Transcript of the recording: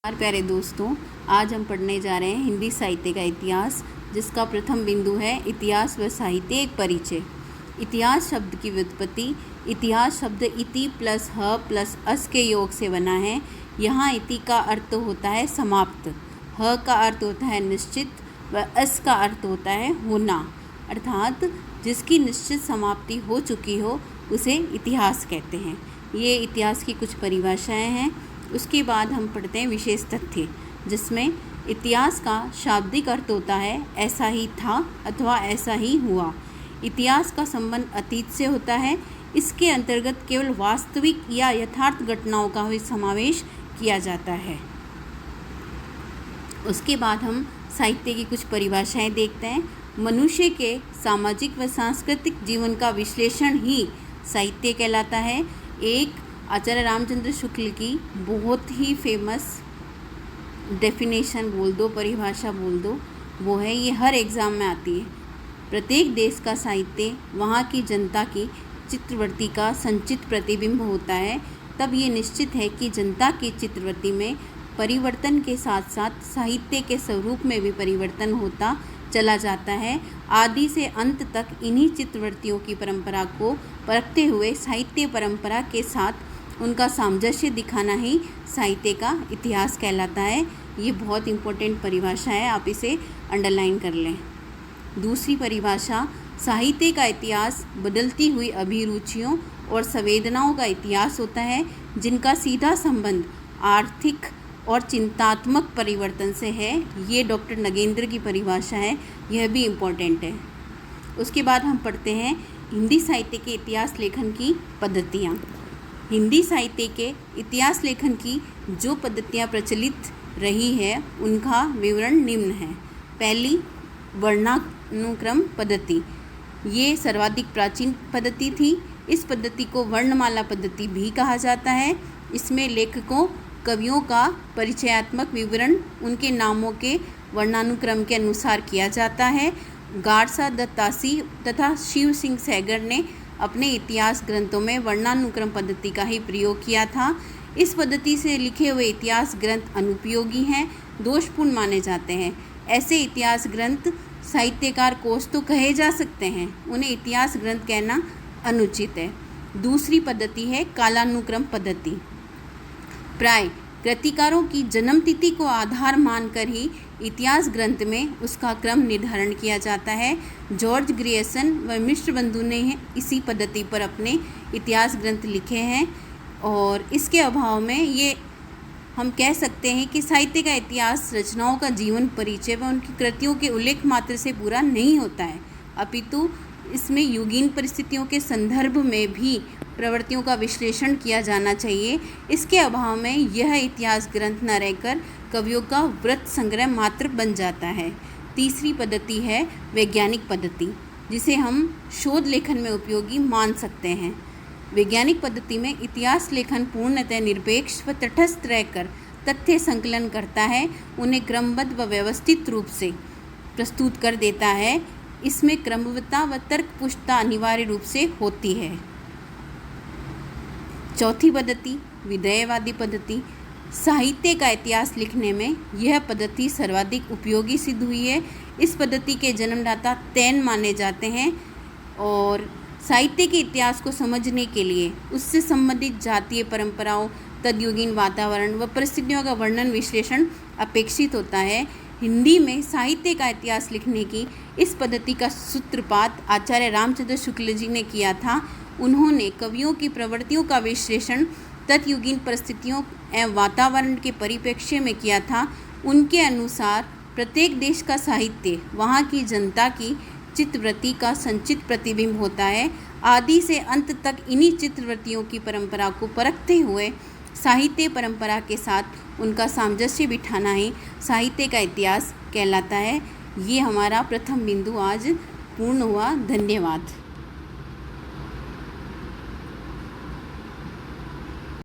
प्यारे दोस्तों, आज हम पढ़ने जा रहे हैं हिंदी साहित्य का इतिहास, जिसका प्रथम बिंदु है इतिहास व साहित्य एक परिचय। इतिहास शब्द की व्युत्पत्ति। इतिहास शब्द इति प्लस ह प्लस अस के योग से बना है। यहाँ इति का अर्थ होता है समाप्त, ह का अर्थ होता है निश्चित व अस का अर्थ होता है होना, अर्थात जिसकी निश्चित समाप्ति हो चुकी हो उसे इतिहास कहते हैं। ये इतिहास की कुछ परिभाषाएँ हैं। उसके बाद हम पढ़ते हैं विशेष तथ्य, जिसमें इतिहास का शाब्दिक अर्थ होता है ऐसा ही था अथवा ऐसा ही हुआ। इतिहास का संबंध अतीत से होता है। इसके अंतर्गत केवल वास्तविक या यथार्थ घटनाओं का भी समावेश किया जाता है। उसके बाद हम साहित्य की कुछ परिभाषाएं देखते हैं। मनुष्य के सामाजिक व सांस्कृतिक जीवन का विश्लेषण ही साहित्य कहलाता है। एक आचार्य रामचंद्र शुक्ल की बहुत ही फेमस डेफिनेशन बोल दो, परिभाषा बोल दो, वो है, ये हर एग्ज़ाम में आती है। प्रत्येक देश का साहित्य वहाँ की जनता की चित्रवृत्ति का संचित प्रतिबिंब होता है। तब ये निश्चित है कि जनता की चित्रवृत्ति में परिवर्तन के साथ साथ साहित्य के स्वरूप में भी परिवर्तन होता चला जाता है। आदि से अंत तक इन्हीं चित्रवृत्तियों की परंपरा को परखते हुए साहित्य परंपरा के साथ उनका सामंजस्य दिखाना ही साहित्य का इतिहास कहलाता है। ये बहुत इम्पोर्टेंट परिभाषा है, आप इसे अंडरलाइन कर लें। दूसरी परिभाषा, साहित्य का इतिहास बदलती हुई अभिरुचियों और संवेदनाओं का इतिहास होता है, जिनका सीधा संबंध आर्थिक और चिंतात्मक परिवर्तन से है। ये डॉक्टर नगेंद्र की परिभाषा है, यह भी इम्पोर्टेंट है। उसके बाद हम पढ़ते हैं हिंदी साहित्य के इतिहास लेखन की पद्धतियाँ। हिंदी साहित्य के इतिहास लेखन की जो पद्धतियाँ प्रचलित रही है उनका विवरण निम्न है। पहली, वर्णानुक्रम पद्धति। ये सर्वाधिक प्राचीन पद्धति थी। इस पद्धति को वर्णमाला पद्धति भी कहा जाता है। इसमें लेखकों कवियों का परिचयात्मक विवरण उनके नामों के वर्णानुक्रम के अनुसार किया जाता है। गाडसा दत्तासी तथा शिव सिंह सैगर ने अपने इतिहास ग्रंथों में वर्णानुक्रम पद्धति का ही प्रयोग किया था। इस पद्धति से लिखे हुए इतिहास ग्रंथ अनुपयोगी हैं, दोषपूर्ण माने जाते हैं। ऐसे इतिहास ग्रंथ साहित्यकार कोश तो कहे जा सकते हैं, उन्हें इतिहास ग्रंथ कहना अनुचित है। दूसरी पद्धति है कालानुक्रम पद्धति। प्राय कृतिकारों की जन्म तिथि को आधार मानकर ही इतिहास ग्रंथ में उसका क्रम निर्धारण किया जाता है। जॉर्ज ग्रियर्सन व मिश्र बंधु ने इसी पद्धति पर अपने इतिहास ग्रंथ लिखे हैं, और इसके अभाव में ये हम कह सकते हैं कि साहित्य का इतिहास रचनाओं का जीवन परिचय व उनकी कृतियों के उल्लेख मात्र से पूरा नहीं होता है, अपितु इसमें युगीन परिस्थितियों के संदर्भ में भी प्रवृत्तियों का विश्लेषण किया जाना चाहिए। इसके अभाव में यह इतिहास ग्रंथ न रहकर कवियों का वृत्त संग्रह मात्र बन जाता है। तीसरी पद्धति है वैज्ञानिक पद्धति, जिसे हम शोध लेखन में उपयोगी मान सकते हैं। वैज्ञानिक पद्धति में इतिहास लेखन पूर्णतः निरपेक्ष व तटस्थ रहकर तथ्य संकलन करता है, उन्हें क्रमबद्ध व व्यवस्थित रूप से प्रस्तुत कर देता है। इसमें क्रमबद्धता व तर्कपुष्टता अनिवार्य रूप से होती है। चौथी पद्धति, विधेयवादी पद्धति। साहित्य का इतिहास लिखने में यह पद्धति सर्वाधिक उपयोगी सिद्ध हुई है। इस पद्धति के जन्मदाता तैन माने जाते हैं, और साहित्य के इतिहास को समझने के लिए उससे संबंधित जातीय परंपराओं, तद्युगीन वातावरण व परिस्थितियों का वर्णन विश्लेषण अपेक्षित होता है। हिंदी में साहित्य का इतिहास लिखने की इस पद्धति का सूत्रपात आचार्य रामचंद्र शुक्ल जी ने किया था। उन्होंने कवियों की प्रवृत्तियों का विश्लेषण तत्युगीन परिस्थितियों एवं वातावरण के परिप्रेक्ष्य में किया था। उनके अनुसार प्रत्येक देश का साहित्य वहाँ की जनता की चित्रवृत्ति का संचित प्रतिबिंब होता है। आदि से अंत तक इन्हीं चित्रवृत्तियों की परंपरा को परखते हुए साहित्य परंपरा के साथ उनका सामंजस्य बिठाना ही साहित्य का इतिहास कहलाता है। ये हमारा प्रथम बिंदु आज पूर्ण हुआ। धन्यवाद।